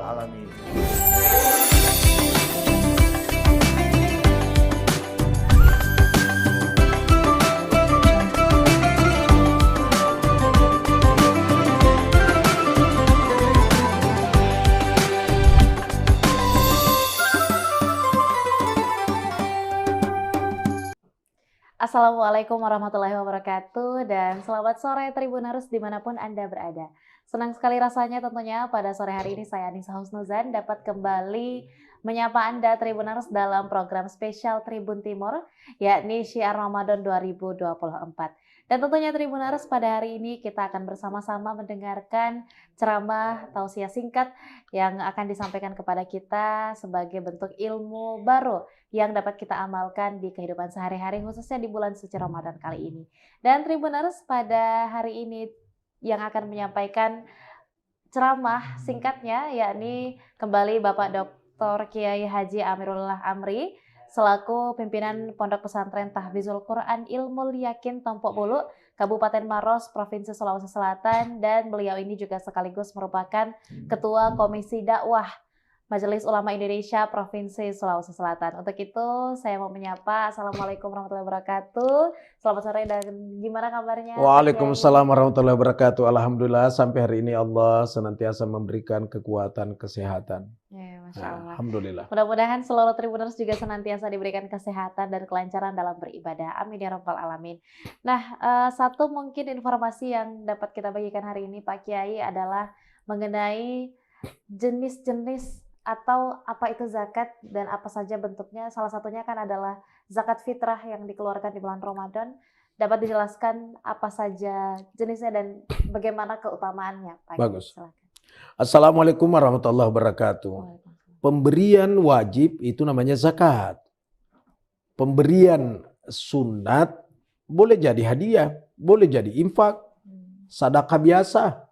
alamin. Assalamualaikum warahmatullahi wabarakatuh dan selamat sore Tribuners dimanapun Anda berada. Senang sekali rasanya tentunya pada sore hari ini saya Anissa Husnuzan dapat kembali menyapa Anda Tribuners dalam program spesial Tribun Timur yakni Syiar Ramadan 2024. Dan tentunya Tribuners pada hari ini kita akan bersama-sama mendengarkan ceramah tausiah singkat yang akan disampaikan kepada kita sebagai bentuk ilmu baru yang dapat kita amalkan di kehidupan sehari-hari khususnya di bulan suci Ramadan kali ini. Dan Tribuners pada hari ini yang akan menyampaikan ceramah singkatnya yakni kembali Bapak Dr. Kiai Haji Amirullah Amri selaku pimpinan Pondok Pesantren Tahfizul Quran Ilmul Yakin Tompok Bulu, Kabupaten Maros, Provinsi Sulawesi Selatan, dan beliau ini juga sekaligus merupakan Ketua Komisi Dakwah Majelis Ulama Indonesia Provinsi Sulawesi Selatan. Untuk itu saya mau menyapa. Assalamualaikum warahmatullahi wabarakatuh. Selamat sore dan gimana kabarnya? Waalaikumsalam warahmatullahi wabarakatuh. Alhamdulillah sampai hari ini Allah senantiasa memberikan kekuatan kesehatan. Ya, Masya Allah. Alhamdulillah. Mudah-mudahan seluruh Tribuners juga senantiasa diberikan kesehatan dan kelancaran dalam beribadah. Amin ya rabbal alamin. Nah, satu mungkin informasi yang dapat kita bagikan hari ini Pak Kiai adalah mengenai jenis-jenis atau apa itu zakat dan apa saja bentuknya. Salah satunya kan adalah zakat fitrah yang dikeluarkan di bulan Ramadan. Dapat dijelaskan apa saja jenisnya dan bagaimana keutamaannya, Pak? Bagus. Silakan. Assalamualaikum warahmatullahi wabarakatuh. Pemberian wajib itu namanya zakat. Pemberian sunat boleh jadi hadiah, boleh jadi infak, sedekah biasa.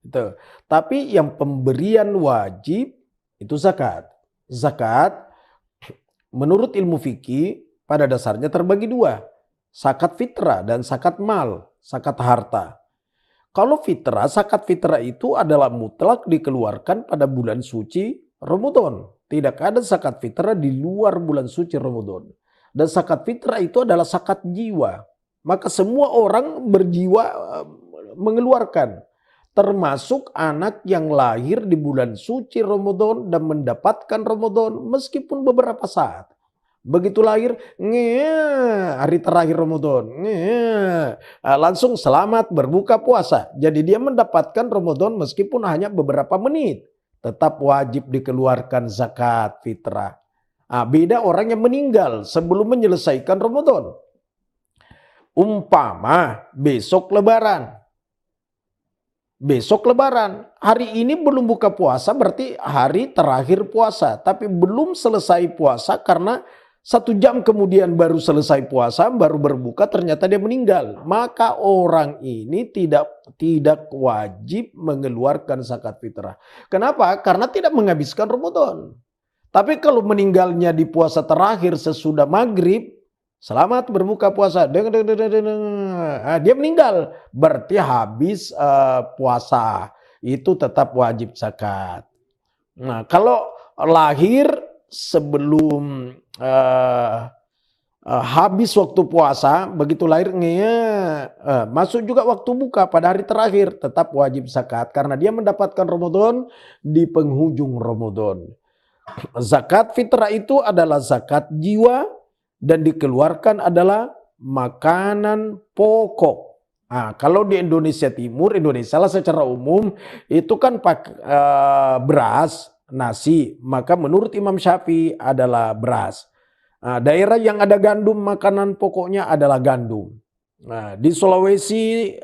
Gitu. Tapi yang pemberian wajib itu zakat. Zakat menurut ilmu fikih pada dasarnya terbagi dua. Zakat fitrah dan zakat mal, zakat harta. Kalau fitrah, zakat fitrah itu adalah mutlak dikeluarkan pada bulan suci Ramadan. Tidak ada zakat fitrah di luar bulan suci Ramadan. Dan zakat fitrah itu adalah zakat jiwa. Maka semua orang berjiwa mengeluarkan. Termasuk anak yang lahir di bulan suci Ramadan dan mendapatkan Ramadan meskipun beberapa saat. Begitu lahir, hari terakhir Ramadan, langsung selamat berbuka puasa. Jadi dia mendapatkan Ramadan meskipun hanya beberapa menit. Tetap wajib dikeluarkan zakat fitrah. Beda orang yang meninggal sebelum menyelesaikan Ramadan. Umpama besok Lebaran. Besok Lebaran, hari ini belum buka puasa berarti hari terakhir puasa. Tapi belum selesai puasa karena 1 jam kemudian baru selesai puasa, baru berbuka ternyata dia meninggal. Maka orang ini tidak wajib mengeluarkan zakat fitrah. Kenapa? Karena tidak menghabiskan Ramadan. Tapi kalau meninggalnya di puasa terakhir sesudah maghrib, selamat berbuka puasa. Dia meninggal. Berarti habis puasa. Itu tetap wajib zakat. Nah, kalau lahir sebelum habis waktu puasa, begitu lahir, masuk juga waktu buka pada hari terakhir, tetap wajib zakat. Karena dia mendapatkan Ramadan di penghujung Ramadan. Zakat fitrah itu adalah zakat jiwa, dan dikeluarkan adalah makanan pokok. Kalau di Indonesia Timur, Indonesia lah secara umum, itu kan beras, nasi. Maka menurut Imam Syafi'i adalah beras. Daerah yang ada gandum, makanan pokoknya adalah gandum. Di Sulawesi,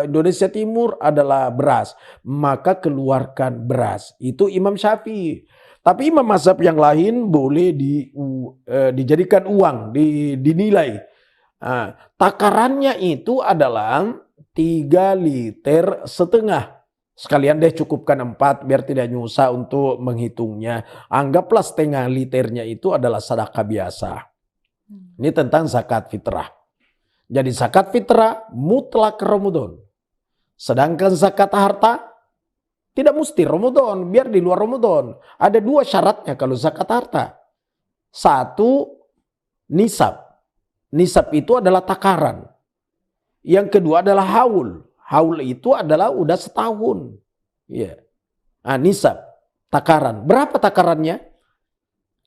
Indonesia Timur adalah beras. Maka keluarkan beras. Itu Imam Syafi'i. Tapi imam mazhab yang lain boleh dijadikan uang, dinilai. Takarannya itu adalah 3,5 liter. Sekalian deh cukupkan 4 biar tidak nyusah untuk menghitungnya. Anggaplah 0,5 liternya itu adalah sedekah biasa. Ini tentang zakat fitrah. Jadi zakat fitrah mutlak Ramadan. Sedangkan zakat harta Tidak mesti Ramadan, biar di luar Ramadan. Ada 2 syaratnya kalau zakat harta. 1, nisab. Nisab itu adalah takaran. Yang kedua adalah haul. Haul itu adalah udah setahun. Ya. Nisab, takaran. Berapa takarannya?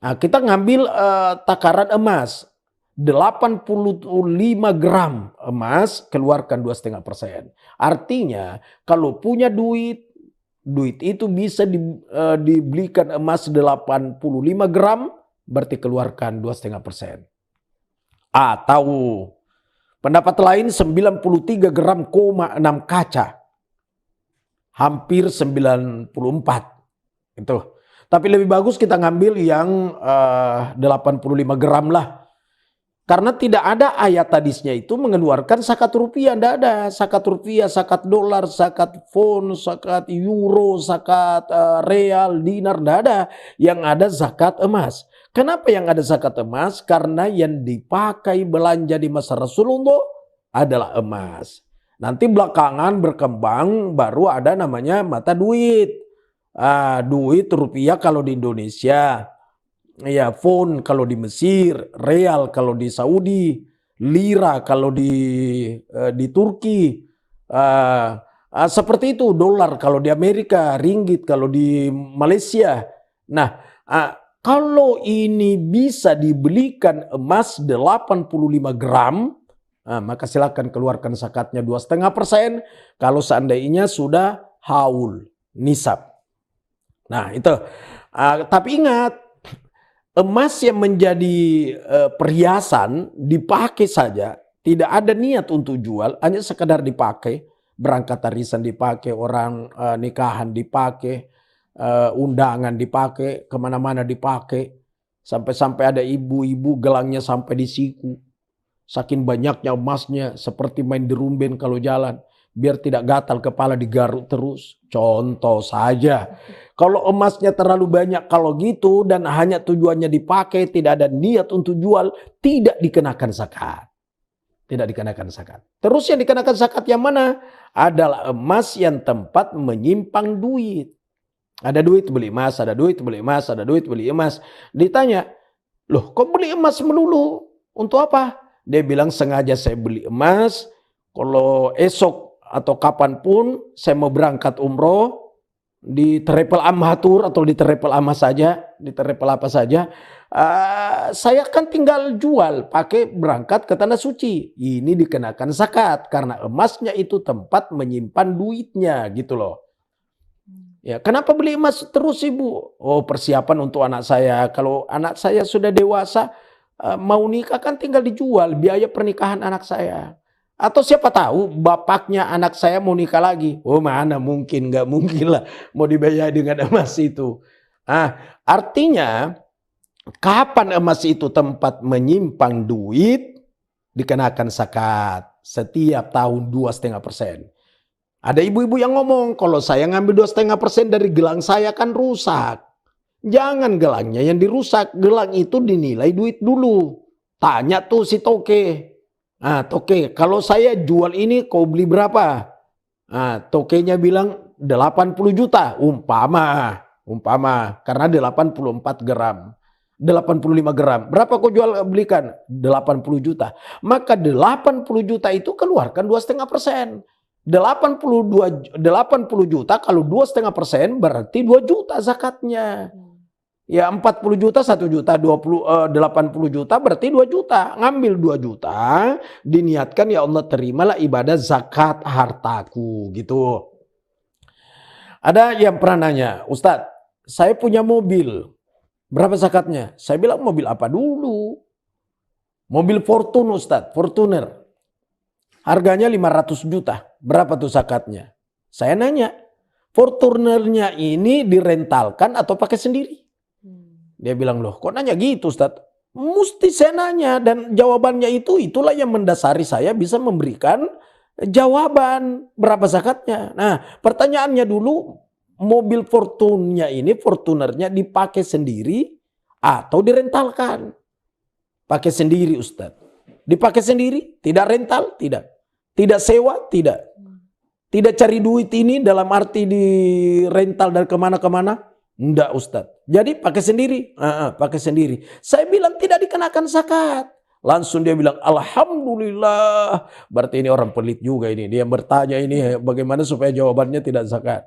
Kita ngambil takaran emas. 85 gram emas, keluarkan 2,5%. Artinya kalau punya duit itu bisa dibelikan emas 85 gram, berarti keluarkan 2,5%. Atau pendapat lain 93 gram, 6 kaca. Hampir 94. Itu. Tapi lebih bagus kita ngambil yang 85 gram lah. Karena tidak ada ayat hadisnya itu mengeluarkan zakat rupiah. Tidak ada zakat rupiah, zakat dolar, zakat pound, zakat euro, zakat real, dinar. Tidak ada. Yang ada zakat emas. Kenapa yang ada zakat emas? Karena yang dipakai belanja di masa Rasulullah adalah emas. Nanti belakangan berkembang baru ada namanya mata duit. Duit rupiah kalau di Indonesia. Ya, pound kalau di Mesir, real kalau di Saudi, lira kalau di Turki, seperti itu. Dolar kalau di Amerika, ringgit kalau di Malaysia. Nah, kalau ini bisa dibelikan emas 85 gram, maka silakan keluarkan zakatnya 2,5%. Kalau seandainya sudah haul, nisab. Nah itu. Tapi ingat. Emas yang menjadi perhiasan dipakai saja, tidak ada niat untuk jual, hanya sekedar dipakai, berangkat arisan dipakai, orang nikahan dipakai, undangan dipakai, kemana-mana dipakai, sampai-sampai ada ibu-ibu gelangnya sampai di siku, saking banyaknya emasnya, seperti main derumben kalau jalan, biar tidak gatal kepala digaruk terus. Contoh saja. Kalau emasnya terlalu banyak kalau gitu dan hanya tujuannya dipakai, tidak ada niat untuk jual, tidak dikenakan zakat. Tidak dikenakan zakat. Terus yang dikenakan zakat yang mana? Adalah emas yang tempat menyimpang duit. Ada duit beli emas, ada duit beli emas, ada duit beli emas. Ditanya, loh kok beli emas melulu? Untuk apa? Dia bilang sengaja saya beli emas, kalau esok atau kapanpun saya mau berangkat umroh, di Terepel Amhatur atau di Terepel Amah saja, di Terepel apa saja, saya kan tinggal jual pakai berangkat ke tanah suci. Ini dikenakan zakat karena emasnya itu tempat menyimpan duitnya gitu loh. Ya, kenapa beli emas terus ibu? Oh, persiapan untuk anak saya. Kalau anak saya sudah dewasa, mau nikah kan tinggal dijual biaya pernikahan anak saya. Atau siapa tahu bapaknya anak saya mau nikah lagi. Oh mana mungkin, nggak mungkin lah mau dibayar dengan emas itu. Artinya kapan emas itu tempat menyimpang duit dikenakan zakat setiap tahun 2,5%. Ada ibu-ibu yang ngomong kalau saya ngambil 2,5% dari gelang saya kan rusak. Jangan gelangnya yang dirusak, gelang itu dinilai duit dulu. Tanya tuh si toke. Toke, kalau saya jual ini kau beli berapa? Tokenya bilang 80 juta, umpama, karena 84 gram, 85 gram. Berapa kau jual belikan? 80 juta. Maka 80 juta itu keluarkan 2,5%. 80 juta kalau 2,5% berarti 2 juta zakatnya. Ya 40 juta, 1 juta, 80 juta berarti 2 juta. Ngambil 2 juta, diniatkan ya Allah terimalah ibadah zakat hartaku gitu. Ada yang pernah nanya, Ustadz, saya punya mobil, berapa zakatnya? Saya bilang mobil apa dulu? Mobil Fortune Ustadz, Fortuner. Harganya 500 juta, berapa tuh zakatnya? Saya nanya, Fortunernya ini direntalkan atau pakai sendiri? Dia bilang, loh kok nanya gitu Ustadz? Mesti saya nanya dan jawabannya itulah yang mendasari saya bisa memberikan jawaban berapa zakatnya. Nah pertanyaannya dulu, mobil Fortunernya dipakai sendiri atau direntalkan? Pakai sendiri Ustadz. Dipakai sendiri? Tidak rental? Tidak. Tidak sewa? Tidak. Tidak cari duit ini dalam arti di rental dan kemana-kemana? Enggak Ustadz. Jadi pakai sendiri. Pakai sendiri. Saya bilang tidak dikenakan zakat. Langsung dia bilang alhamdulillah. Berarti ini orang pelit juga ini. Dia bertanya ini bagaimana supaya jawabannya tidak zakat.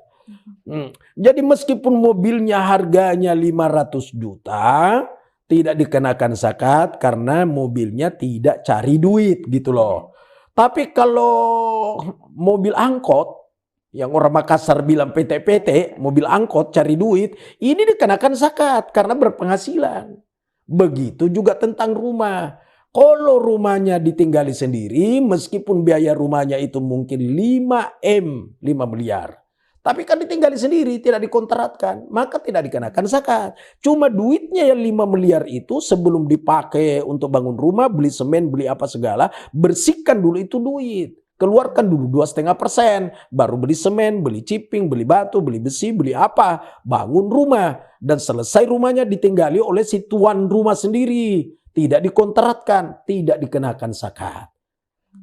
Jadi meskipun mobilnya harganya 500 juta. Tidak dikenakan zakat karena mobilnya tidak cari duit gitu loh. Tapi kalau mobil angkot, yang orang Makassar bilang PT-PT, mobil angkot cari duit, ini dikenakan zakat karena berpenghasilan. Begitu juga tentang rumah. Kalau rumahnya ditinggali sendiri, meskipun biaya rumahnya itu mungkin 5 miliar. Tapi kan ditinggali sendiri, tidak dikontrakkan, maka tidak dikenakan zakat. Cuma duitnya yang 5 miliar itu sebelum dipakai untuk bangun rumah, beli semen, beli apa segala, bersihkan dulu itu duit. Keluarkan dulu 2,5%, baru beli semen, beli ciping, beli batu, beli besi, beli apa, bangun rumah. Dan selesai rumahnya ditinggali oleh si tuan rumah sendiri. Tidak dikontrakkan, tidak dikenakan zakat.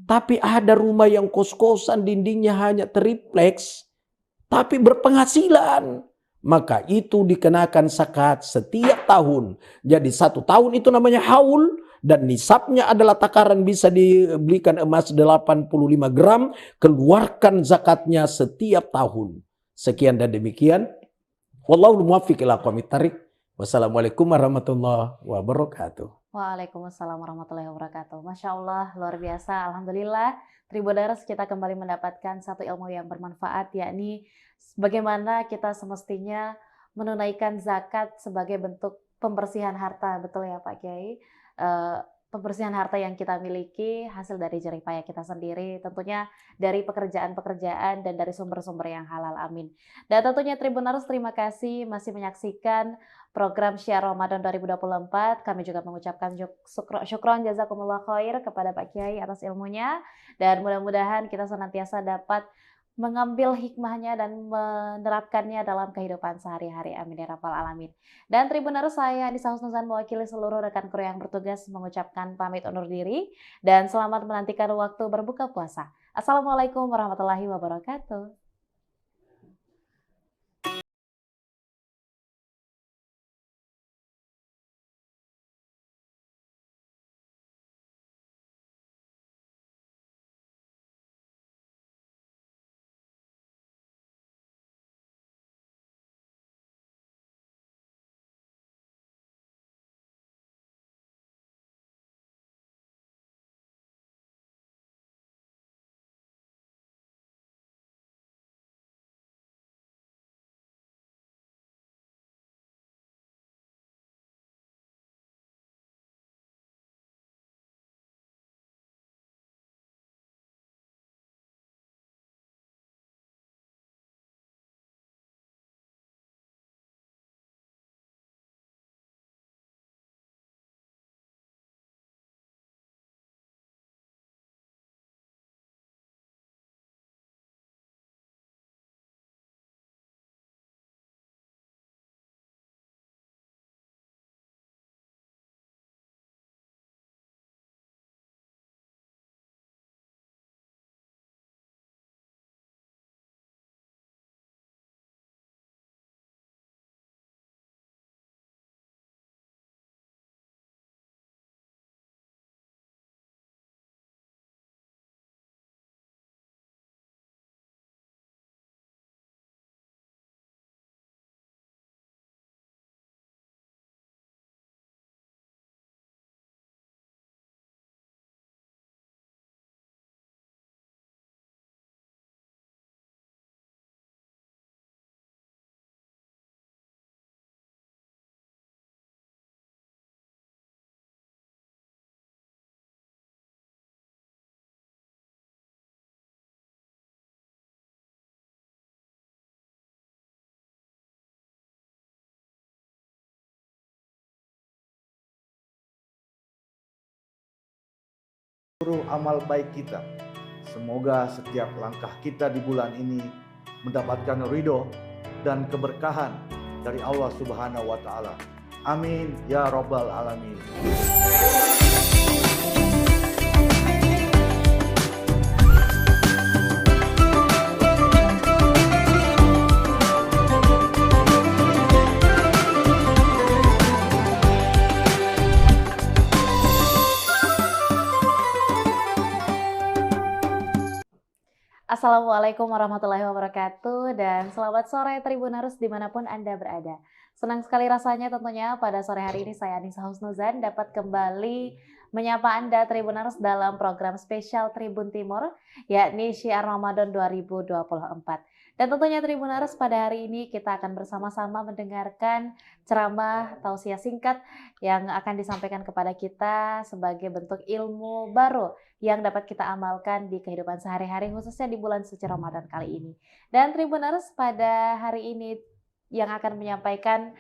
Tapi ada rumah yang kos-kosan dindingnya hanya tripleks, tapi berpenghasilan, maka itu dikenakan zakat setiap tahun. Jadi 1 tahun itu namanya haul dan nisabnya adalah takaran bisa dibelikan emas 85 gram. Keluarkan zakatnya setiap tahun. Sekian dan demikian. Wallahul muwaffiq ila aqwamit thariq. Wassalamualaikum warahmatullahi wabarakatuh. Waalaikumsalam warahmatullahi wabarakatuh. Masya Allah, luar biasa. Alhamdulillah, Tribuners, kita kembali mendapatkan satu ilmu yang bermanfaat, yakni bagaimana kita semestinya menunaikan zakat sebagai bentuk pembersihan harta. Betul ya Pak Kiai? Pembersihan harta yang kita miliki hasil dari jerih payah kita sendiri, tentunya dari pekerjaan-pekerjaan dan dari sumber-sumber yang halal, amin. Dan tentunya Tribuners, terima kasih masih menyaksikan program Syiar Ramadan 2024. Kami juga mengucapkan syukron jazakumullah khair kepada Pak Kiai atas ilmunya, dan mudah-mudahan kita senantiasa dapat mengambil hikmahnya dan menerapkannya dalam kehidupan sehari-hari, amin ya rabbal alamin. Dan Tribuners, saya Anissa Husnuzan mewakili seluruh rekan kru yang bertugas mengucapkan pamit undur diri dan selamat menantikan waktu berbuka puasa. Assalamualaikum warahmatullahi wabarakatuh. Seluruh amal baik kita. Semoga setiap langkah kita di bulan ini mendapatkan ridho dan keberkahan dari Allah Subhanahu wa Ta'ala. Amin ya Rabbal Alamin. Assalamualaikum warahmatullahi wabarakatuh dan selamat sore Tribuners dimanapun Anda berada. Senang sekali rasanya tentunya pada sore hari ini saya Anissa Husnuzan dapat kembali menyapa Anda Tribuners dalam program spesial Tribun Timur yakni Syiar Ramadan 2024. Dan tentunya Tribuners pada hari ini kita akan bersama-sama mendengarkan ceramah tausiah singkat yang akan disampaikan kepada kita sebagai bentuk ilmu baru yang dapat kita amalkan di kehidupan sehari-hari khususnya di bulan suci Ramadan kali ini. Dan Tribuners pada hari ini yang akan menyampaikan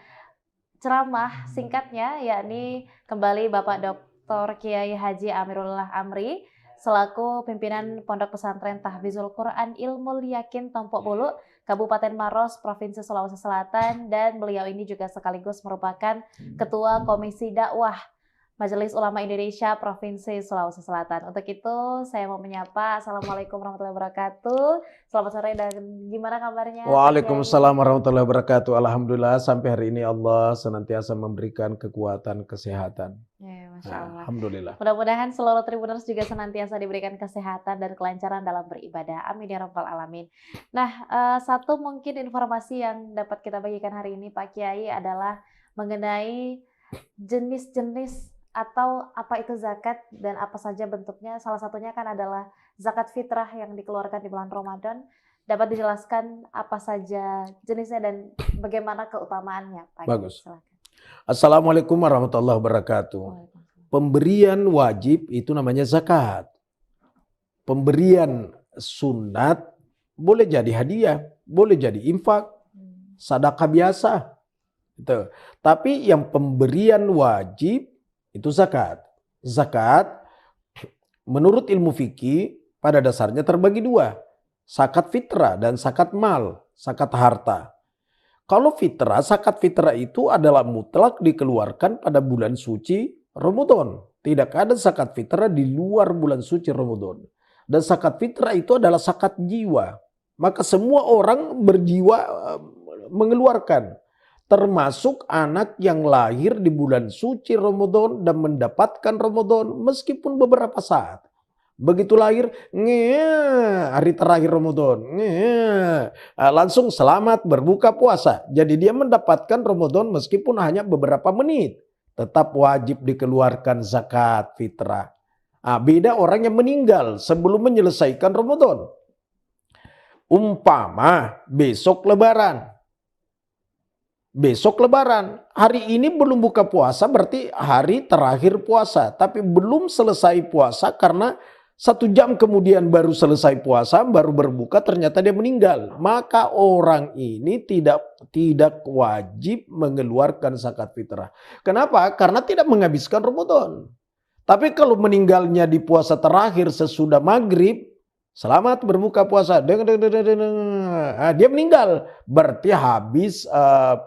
ceramah singkatnya yakni kembali Bapak Dr. Kiai Haji Amirullah Amri selaku pimpinan Pondok Pesantren Tahfizul Quran Ilmul Yakin Tompok Bulu, Kabupaten Maros, Provinsi Sulawesi Selatan, dan beliau ini juga sekaligus merupakan Ketua Komisi Dakwah Majelis Ulama Indonesia Provinsi Sulawesi Selatan. Untuk itu saya mau menyapa, Assalamualaikum warahmatullahi wabarakatuh. Selamat sore dan gimana kabarnya? Waalaikumsalam warahmatullahi wabarakatuh. Alhamdulillah sampai hari ini Allah senantiasa memberikan kekuatan kesehatan. Ya, Masya Allah. Alhamdulillah. Mudah-mudahan seluruh Tribuners juga senantiasa diberikan kesehatan dan kelancaran dalam beribadah. Amin ya rabbal alamin. Nah, satu mungkin informasi yang dapat kita bagikan hari ini Pak Kiai adalah mengenai jenis-jenis atau apa itu zakat dan apa saja bentuknya. Salah satunya kan adalah zakat fitrah yang dikeluarkan di bulan Ramadan. Dapat dijelaskan apa saja jenisnya dan bagaimana keutamaannya, Pak? Bagus. Silakan. Assalamualaikum warahmatullahi wabarakatuh. Pemberian wajib itu namanya zakat. Pemberian sunat boleh jadi hadiah, boleh jadi infak, sedekah biasa. Gitu. Tapi yang pemberian wajib itu zakat. Zakat menurut ilmu fikih pada dasarnya terbagi dua. Zakat fitrah dan zakat mal, zakat harta. Kalau fitrah, zakat fitrah itu adalah mutlak dikeluarkan pada bulan suci Ramadan. Tidak ada zakat fitrah di luar bulan suci Ramadan. Dan zakat fitrah itu adalah zakat jiwa. Maka semua orang berjiwa mengeluarkan. Termasuk anak yang lahir di bulan suci Ramadan dan mendapatkan Ramadan meskipun beberapa saat. Begitu lahir, hari terakhir Ramadan, langsung selamat berbuka puasa. Jadi dia mendapatkan Ramadan meskipun hanya beberapa menit. Tetap wajib dikeluarkan zakat fitrah. Beda orang yang meninggal sebelum menyelesaikan Ramadan. Umpama besok Lebaran. Besok Lebaran, hari ini belum buka puasa berarti hari terakhir puasa. Tapi belum selesai puasa karena 1 jam kemudian baru selesai puasa, baru berbuka ternyata dia meninggal. Maka orang ini tidak wajib mengeluarkan zakat fitrah. Kenapa? Karena tidak menghabiskan Ramadan. Tapi kalau meninggalnya di puasa terakhir sesudah maghrib, selamat berbuka puasa. Dia meninggal. Berarti habis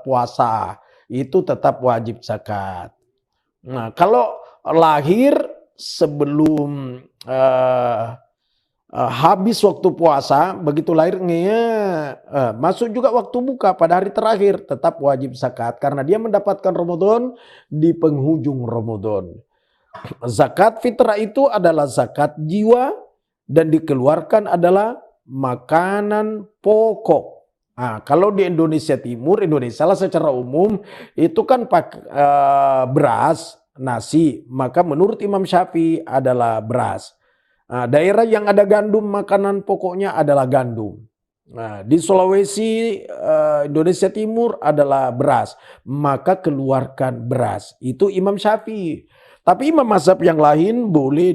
puasa. Itu tetap wajib zakat. Nah, kalau lahir sebelum habis waktu puasa, begitu lahir masuk juga waktu buka pada hari terakhir, tetap wajib zakat. Karena dia mendapatkan Ramadan di penghujung Ramadan. Zakat fitrah itu adalah zakat jiwa. Dan dikeluarkan adalah makanan pokok. Kalau di Indonesia Timur, Indonesia lah secara umum, itu kan beras, nasi. Maka menurut Imam Syafi'i adalah beras. Daerah yang ada gandum, makanan pokoknya adalah gandum. Di Sulawesi, Indonesia Timur adalah beras. Maka keluarkan beras. Itu Imam Syafi'i. Tapi imam mazhab yang lain boleh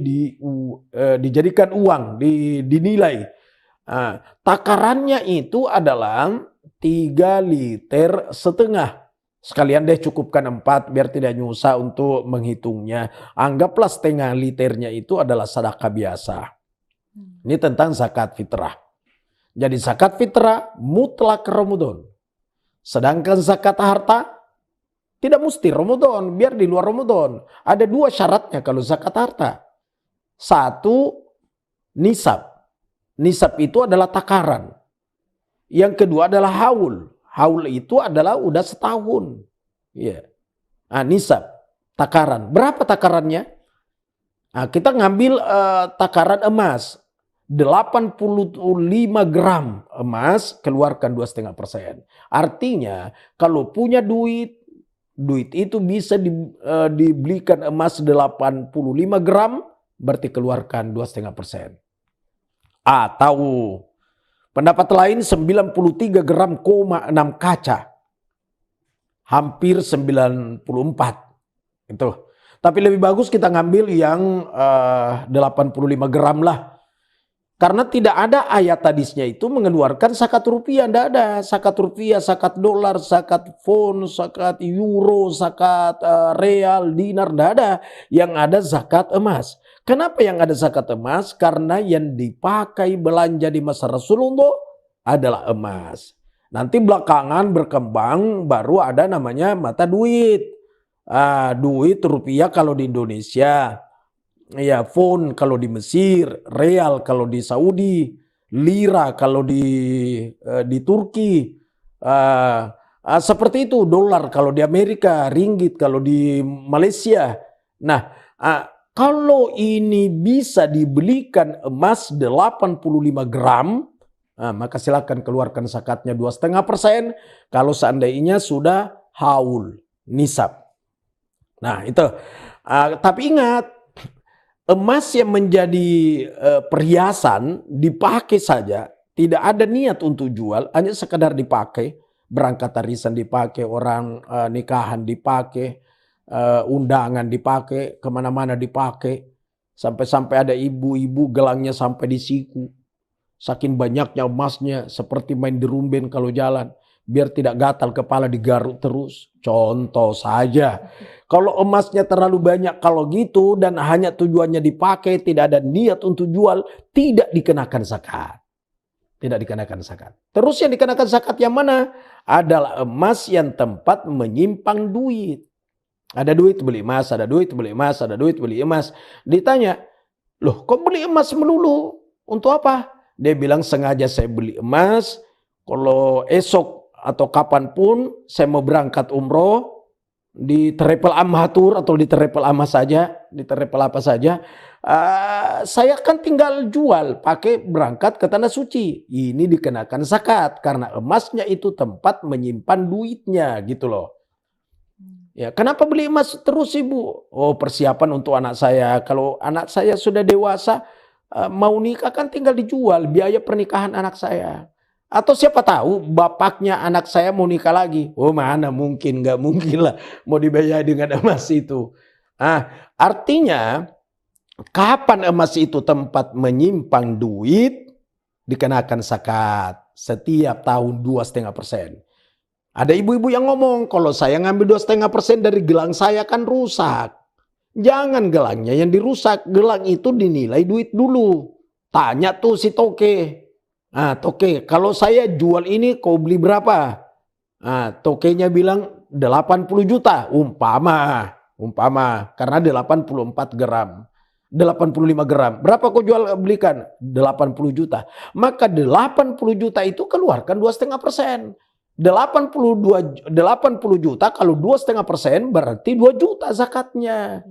dijadikan uang, dinilai. Takarannya itu adalah 3,5 liter. Sekalian deh cukupkan 4 biar tidak nyusah untuk menghitungnya. Anggaplah 0,5 liternya itu adalah sedekah biasa. Ini tentang zakat fitrah. Jadi zakat fitrah mutlak Ramadan. Sedangkan zakat harta tidak mesti Ramadan, biar di luar Ramadan. Ada 2 syaratnya kalau zakat harta. 1, nisab. Nisab itu adalah takaran. Yang kedua adalah haul. Haul itu adalah udah setahun. Ya. Nisab, takaran. Berapa takarannya? Kita ngambil takaran emas. 85 gram emas, keluarkan 2,5%. Artinya kalau punya duit itu bisa dibelikan emas 85 gram, berarti keluarkan 2,5%. Atau pendapat lain 93 gram, 6 kaca. Hampir 94. Itu. Tapi lebih bagus kita ngambil yang 85 gram lah. Karena tidak ada ayat hadisnya itu mengeluarkan zakat rupiah. Tidak ada zakat rupiah, zakat dolar, zakat pound, zakat euro, zakat real, dinar. Tidak ada. Yang ada zakat emas. Kenapa yang ada zakat emas? Karena yang dipakai belanja di masa Rasulullah adalah emas. Nanti belakangan berkembang baru ada namanya mata duit. Duit rupiah kalau di Indonesia. Ya, pound kalau di Mesir, real kalau di Saudi, lira kalau di Turki, seperti itu. Dolar kalau di Amerika, ringgit kalau di Malaysia. Nah, kalau ini bisa dibelikan emas 85 gram, maka silakan keluarkan zakatnya 2,5%. Kalau seandainya sudah haul, nisab. Nah itu. Tapi ingat. Emas yang menjadi perhiasan dipakai saja, tidak ada niat untuk jual, hanya sekedar dipakai, berangkat arisan dipakai, orang nikahan dipakai, undangan dipakai, kemana-mana dipakai, sampai-sampai ada ibu-ibu gelangnya sampai di siku, saking banyaknya emasnya, seperti main derumben kalau jalan, biar tidak gatal kepala digaruk terus. Contoh saja. Kalau emasnya terlalu banyak kalau gitu dan hanya tujuannya dipakai, tidak ada niat untuk jual, tidak dikenakan zakat. Tidak dikenakan zakat. Terus yang dikenakan zakat yang mana? Adalah emas yang tempat menyimpang duit. Ada duit beli emas, ada duit beli emas, ada duit beli emas. Ditanya, loh kok beli emas melulu? Untuk apa? Dia bilang sengaja saya beli emas, kalau esok atau kapanpun saya mau berangkat umroh, di travel amatur atau di travel ama saja, di travel apa saja, saya kan tinggal jual pakai berangkat ke tanah suci. Ini dikenakan zakat karena emasnya itu tempat menyimpan duitnya gitu loh. Ya, kenapa beli emas terus ibu? Oh, persiapan untuk anak saya. Kalau anak saya sudah dewasa mau nikah kan tinggal dijual biaya pernikahan anak saya. Atau siapa tahu bapaknya anak saya mau nikah lagi. Oh mana mungkin, nggak mungkin lah mau dibayar dengan emas itu. Artinya kapan emas itu tempat menyimpan duit dikenakan zakat setiap tahun 2,5%. Ada ibu-ibu yang ngomong kalau saya ngambil 2,5% dari gelang saya kan rusak. Jangan gelangnya yang dirusak, gelang itu dinilai duit dulu. Tanya tuh si toke. Toke, kalau saya jual ini kau beli berapa? Tokenya bilang 80 juta, umpama, karena 84 gram, 85 gram. Berapa kau jual belikan? 80 juta. Maka 80 juta itu keluarkan 2,5%. 80 juta kalau 2,5% berarti 2 juta zakatnya.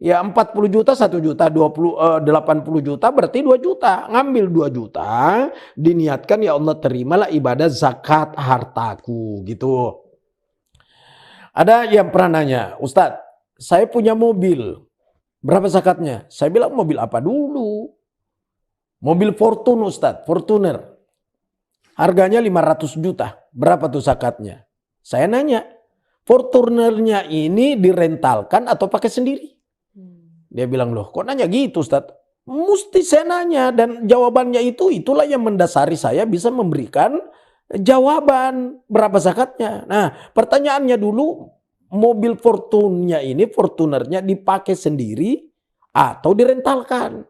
Ya 40 juta 1 juta, 80 juta berarti 2 juta. Ngambil 2 juta, diniatkan ya Allah terimalah ibadah zakat hartaku gitu. Ada yang pernah nanya, Ustadz saya punya mobil, berapa zakatnya? Saya bilang mobil apa dulu? Mobil Fortune Ustadz, Fortuner. Harganya 500 juta, berapa tuh zakatnya? Saya nanya, Fortunernya ini direntalkan atau pakai sendiri? Dia bilang, loh kok nanya gitu Ustadz? Mesti saya nanya dan jawabannya itulah yang mendasari saya bisa memberikan jawaban berapa zakatnya. Nah pertanyaannya dulu, mobil Fortunernya dipakai sendiri atau direntalkan?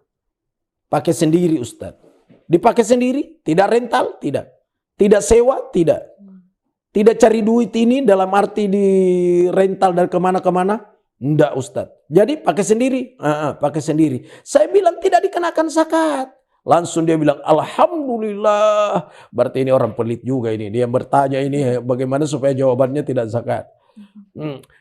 Pakai sendiri Ustadz. Dipakai sendiri? Tidak rental? Tidak. Tidak sewa? Tidak. Tidak cari duit ini dalam arti di rental dari kemana-kemana? Enggak Ustadz. Jadi pakai sendiri? Pakai sendiri. Saya bilang tidak dikenakan zakat. Langsung dia bilang alhamdulillah. Berarti ini orang pelit juga ini. Dia bertanya ini bagaimana supaya jawabannya tidak zakat.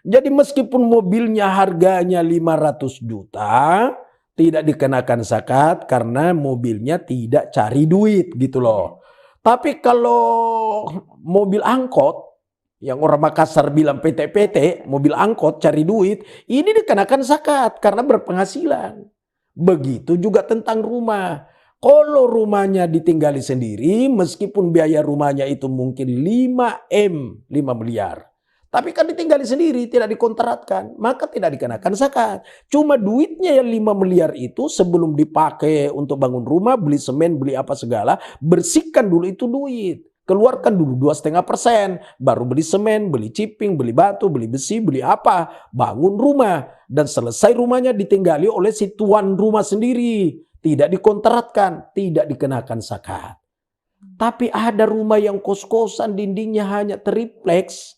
Jadi meskipun mobilnya harganya 500 juta. Tidak dikenakan zakat karena mobilnya tidak cari duit gitu loh. Tapi kalau mobil angkot, yang orang Makassar bilang PT-PT, mobil angkot cari duit, ini dikenakan zakat karena berpenghasilan. Begitu juga tentang rumah. Kalau rumahnya ditinggali sendiri, meskipun biaya rumahnya itu mungkin 5 miliar. Tapi kan ditinggali sendiri, tidak dikontrakkan, maka tidak dikenakan zakat. Cuma duitnya yang 5 miliar itu sebelum dipakai untuk bangun rumah, beli semen, beli apa segala, bersihkan dulu itu duit. Keluarkan dulu 2,5%, baru beli semen, beli ciping, beli batu, beli besi, beli apa, bangun rumah. Dan selesai rumahnya ditinggali oleh si tuan rumah sendiri. Tidak dikontrakkan, tidak dikenakan zakat. Tapi ada rumah yang kos-kosan dindingnya hanya tripleks,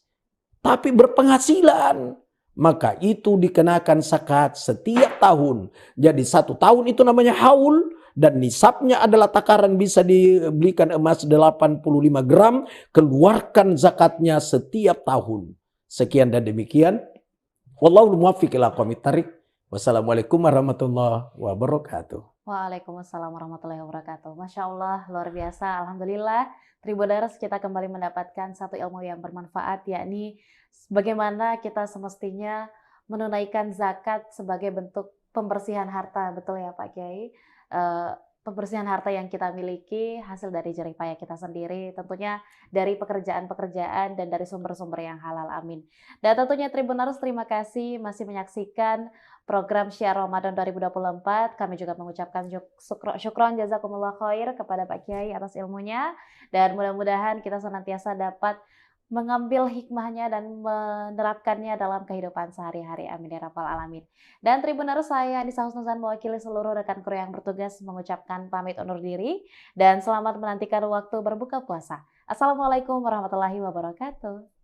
tapi berpenghasilan, maka itu dikenakan zakat setiap tahun. Jadi 1 tahun itu namanya haul, dan nisabnya adalah takaran bisa dibelikan emas 85 gram, keluarkan zakatnya setiap tahun. Sekian dan demikian. Wallahul muwaffiq ila aqwamit thariq. Wassalamualaikum warahmatullahi wabarakatuh. Waalaikumsalam warahmatullahi wabarakatuh. Masya Allah, luar biasa. Alhamdulillah, Tribuners, kita kembali mendapatkan satu ilmu yang bermanfaat, yakni bagaimana kita semestinya menunaikan zakat sebagai bentuk pembersihan harta. Betul ya Pak Kiai? Pembersihan harta yang kita miliki hasil dari jerih payah kita sendiri, tentunya dari pekerjaan-pekerjaan dan dari sumber-sumber yang halal, amin. Dan tentunya Tribuners, terima kasih masih menyaksikan program Syiar Ramadan 2024. Kami juga mengucapkan syukron jazakumullah khair kepada Pak Kiai atas ilmunya, dan mudah-mudahan kita senantiasa dapat mengambil hikmahnya dan menerapkannya dalam kehidupan sehari-hari, amin ya rabbal alamin. Dan Tribuners, saya Anissa Husnuzan mewakili seluruh rekan kru yang bertugas mengucapkan pamit undur diri dan selamat menantikan waktu berbuka puasa. Assalamualaikum warahmatullahi wabarakatuh.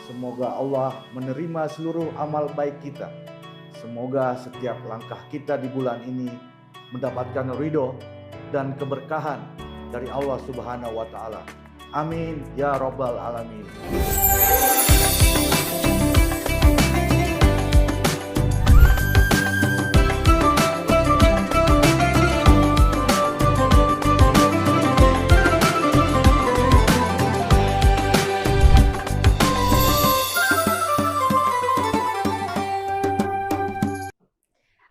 Semoga Allah menerima seluruh amal baik kita. Semoga setiap langkah kita di bulan ini mendapatkan ridho dan keberkahan dari Allah Subhanahu wa Ta'ala. Amin ya Rabbal Alamin.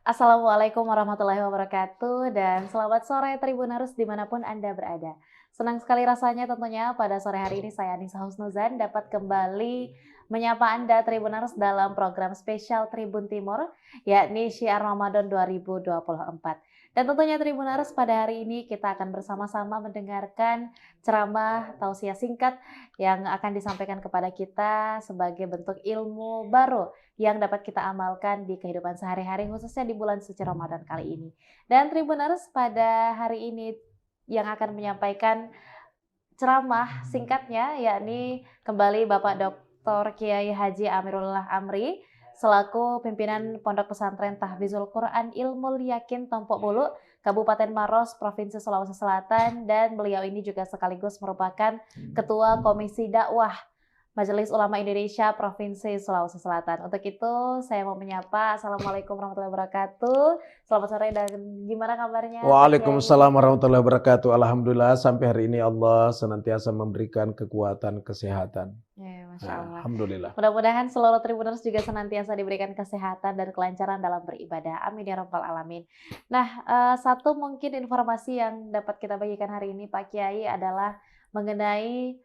Assalamualaikum warahmatullahi wabarakatuh dan selamat sore Tribuners dimanapun Anda berada. Senang sekali rasanya tentunya pada sore hari ini saya Anissa Husnuzan dapat kembali menyapa Anda Tribuners dalam program spesial Tribun Timur, yakni Syiar Ramadan 2024. Dan tentunya Tribuners, pada hari ini kita akan bersama-sama mendengarkan ceramah tausiah singkat yang akan disampaikan kepada kita sebagai bentuk ilmu baru yang dapat kita amalkan di kehidupan sehari-hari, khususnya di bulan suci Ramadan kali ini. Dan Tribuners, pada hari ini yang akan menyampaikan ceramah singkatnya yakni kembali Bapak Dr. Kiai Haji Amirullah Amri selaku pimpinan Pondok Pesantren Tahfizul Quran Ilmul Yakin Tompok Bulu, Kabupaten Maros, Provinsi Sulawesi Selatan, dan beliau ini juga sekaligus merupakan Ketua Komisi Dakwah Majelis Ulama Indonesia Provinsi Sulawesi Selatan. Untuk itu saya mau menyapa, Assalamualaikum warahmatullahi wabarakatuh. Selamat sore dan gimana kabarnya? Waalaikumsalam warahmatullahi wabarakatuh. Alhamdulillah sampai hari ini Allah senantiasa memberikan kekuatan, kesehatan. Ya, Masya Allah. Alhamdulillah. Mudah-mudahan seluruh Tribuners juga senantiasa diberikan kesehatan dan kelancaran dalam beribadah. Amin ya rabbal alamin. Nah, satu mungkin informasi yang dapat kita bagikan hari ini Pak Kiai adalah mengenai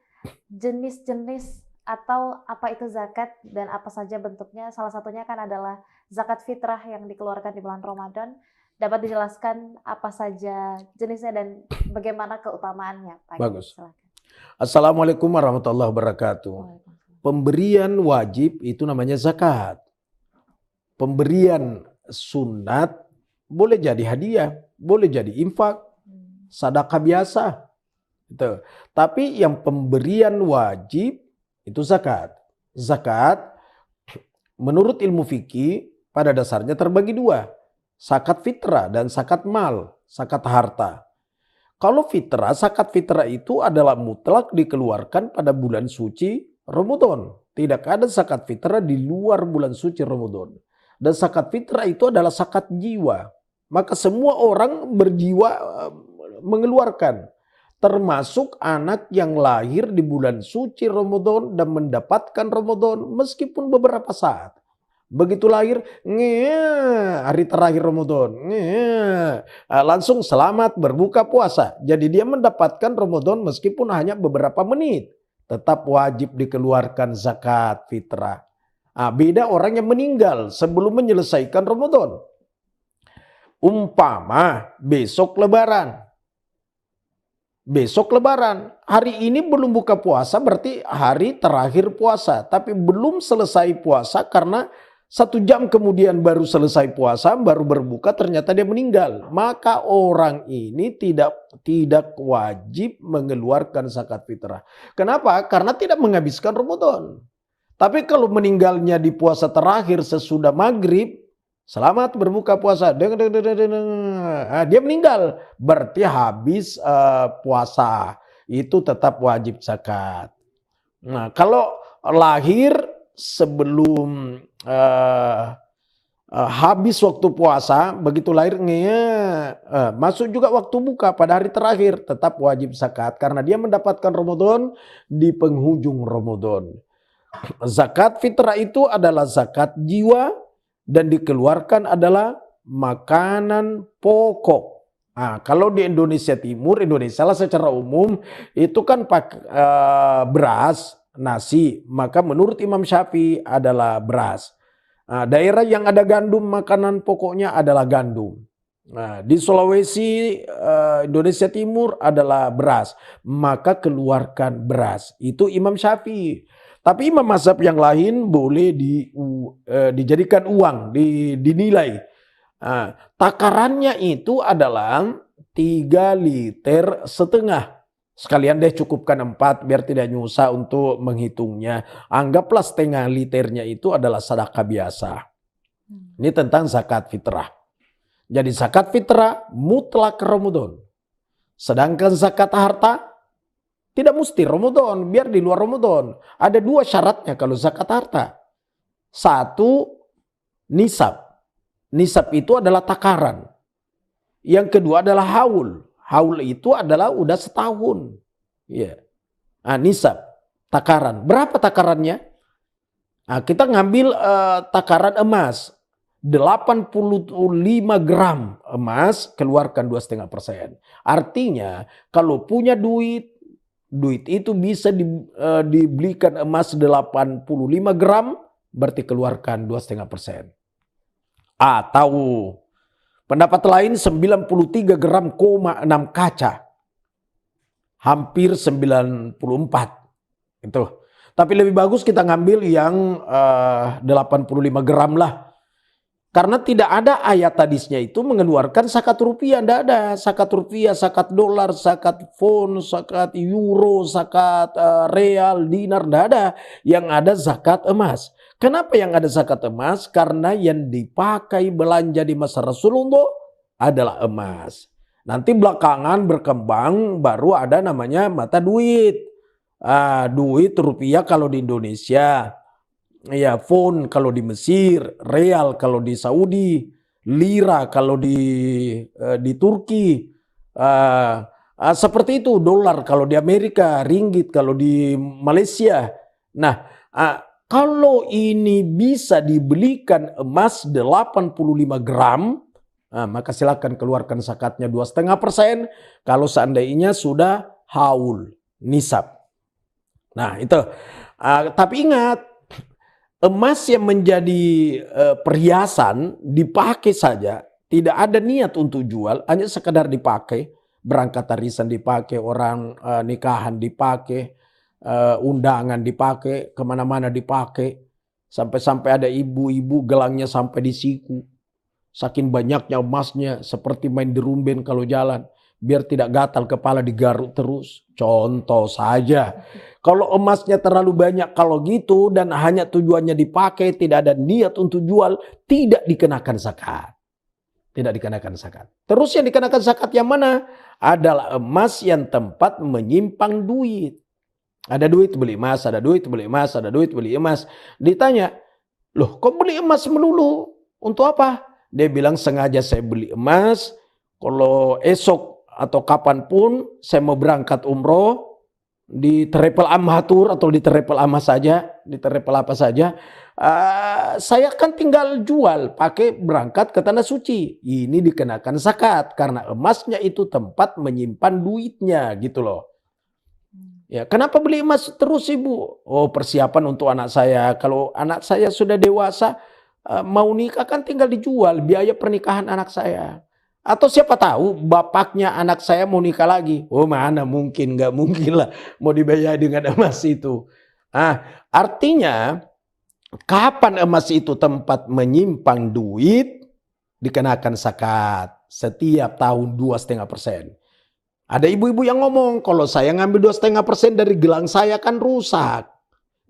jenis-jenis atau apa itu zakat dan apa saja bentuknya. Salah satunya kan adalah zakat fitrah yang dikeluarkan di bulan Ramadan. Dapat dijelaskan apa saja jenisnya dan bagaimana keutamaannya, Pak? Bagus. Silakan. Assalamualaikum warahmatullahi wabarakatuh. Pemberian wajib itu namanya zakat. Pemberian sunat boleh jadi hadiah, boleh jadi infak, sedekah biasa. Gitu. Tapi yang pemberian wajib itu zakat. Zakat menurut ilmu fikih pada dasarnya terbagi dua. Zakat fitrah dan zakat mal, zakat harta. Kalau fitrah, zakat fitrah itu adalah mutlak dikeluarkan pada bulan suci Ramadan. Tidak ada zakat fitrah di luar bulan suci Ramadan. Dan zakat fitrah itu adalah zakat jiwa. Maka semua orang berjiwa mengeluarkan. Termasuk anak yang lahir di bulan suci Ramadan dan mendapatkan Ramadan meskipun beberapa saat. Begitu lahir, hari terakhir Ramadan, langsung selamat berbuka puasa. Jadi dia mendapatkan Ramadan meskipun hanya beberapa menit. Tetap wajib dikeluarkan zakat fitrah. Beda orang yang meninggal sebelum menyelesaikan Ramadan. Umpama besok Lebaran. Besok Lebaran, hari ini belum buka puasa berarti hari terakhir puasa. Tapi belum selesai puasa karena 1 jam kemudian baru selesai puasa, baru berbuka ternyata dia meninggal. Maka orang ini tidak wajib mengeluarkan zakat fitrah. Kenapa? Karena tidak menghabiskan Ramadan. Tapi kalau meninggalnya di puasa terakhir sesudah maghrib, selamat berbuka puasa. Dia meninggal. Berarti habis puasa. Itu tetap wajib zakat. Nah, kalau lahir sebelum habis waktu puasa, begitu lahirnya masuk juga waktu buka pada hari terakhir, tetap wajib zakat. Karena dia mendapatkan Ramadan di penghujung Ramadan. Zakat fitrah itu adalah zakat jiwa. Dan dikeluarkan adalah makanan pokok. Kalau di Indonesia Timur, Indonesia lah secara umum, itu kan beras, nasi. Maka menurut Imam Syafi'i adalah beras. Daerah yang ada gandum, makanan pokoknya adalah gandum. Di Sulawesi, Indonesia Timur adalah beras. Maka keluarkan beras. Itu Imam Syafi'i. Tapi imam mazhab yang lain boleh dijadikan uang, dinilai. Takarannya itu adalah 3,5 liter. Sekalian deh cukupkan 4 biar tidak nyusah untuk menghitungnya. Anggaplah 0,5 liternya itu adalah sedekah biasa. Ini tentang zakat fitrah. Jadi zakat fitrah mutlak Ramadan. Sedangkan zakat harta tidak mesti Ramadan, biar di luar Ramadan. Ada 2 syaratnya kalau zakat harta. 1, nisab. Nisab itu adalah takaran. Yang kedua adalah haul. Haul itu adalah udah setahun. Ya. Nisab, takaran. Berapa takarannya? Kita ngambil takaran emas. 85 gram emas, keluarkan 2,5%. Artinya kalau punya duit duit itu bisa dibelikan emas 85 gram, berarti keluarkan 2,5%. Atau pendapat lain 93 gram, 6 kaca. Hampir 94. Itu. Tapi lebih bagus kita ngambil yang 85 gram lah. Karena tidak ada ayat hadisnya itu mengeluarkan zakat rupiah. Tidak ada zakat rupiah, zakat dolar, zakat font, zakat euro, zakat real, dinar. Tidak ada. Yang ada zakat emas. Kenapa yang ada zakat emas? Karena yang dipakai belanja di masa Rasulullah adalah emas. Nanti belakangan berkembang baru ada namanya mata duit. Duit rupiah kalau di Indonesia. Ya, font kalau di Mesir, real kalau di Saudi, lira kalau di Turki. Seperti itu, dolar kalau di Amerika, ringgit kalau di Malaysia. Nah, kalau ini bisa dibelikan emas 85 gram, maka silakan keluarkan zakatnya 2,5% kalau seandainya sudah haul, nisab. Nah itu, tapi ingat, emas yang menjadi perhiasan dipakai saja, tidak ada niat untuk jual, hanya sekedar dipakai, berangkat arisan dipakai, orang nikahan dipakai, undangan dipakai, kemana-mana dipakai, sampai-sampai ada ibu-ibu gelangnya sampai di siku, saking banyaknya emasnya, seperti main derumben kalau jalan, biar tidak gatal kepala digaruk terus. Contoh saja. Kalau emasnya terlalu banyak kalau gitu dan hanya tujuannya dipakai, tidak ada niat untuk jual, tidak dikenakan zakat. Tidak dikenakan zakat. Terus yang dikenakan zakat yang mana? Adalah emas yang tempat menyimpang duit. Ada duit beli emas, ada duit beli emas, ada duit beli emas. Ditanya, loh kok beli emas melulu? Untuk apa? Dia bilang sengaja saya beli emas, kalau esok atau kapanpun saya mau berangkat umroh, di travel amatur atau di travel ama saja, di travel apa saja, saya kan tinggal jual, pakai berangkat ke tanah suci. Ini dikenakan zakat karena emasnya itu tempat menyimpan duitnya gitu loh. Ya, kenapa beli emas terus ibu? Oh, persiapan untuk anak saya. Kalau anak saya sudah dewasa, mau nikah kan tinggal dijual biaya pernikahan anak saya. Atau siapa tahu bapaknya anak saya mau nikah lagi. Oh mana mungkin, nggak mungkin lah mau dibayar dengan emas itu. Artinya kapan emas itu tempat menyimpan duit dikenakan zakat setiap tahun 2,5%. Ada ibu-ibu yang ngomong kalau saya ngambil 2,5% dari gelang saya kan rusak.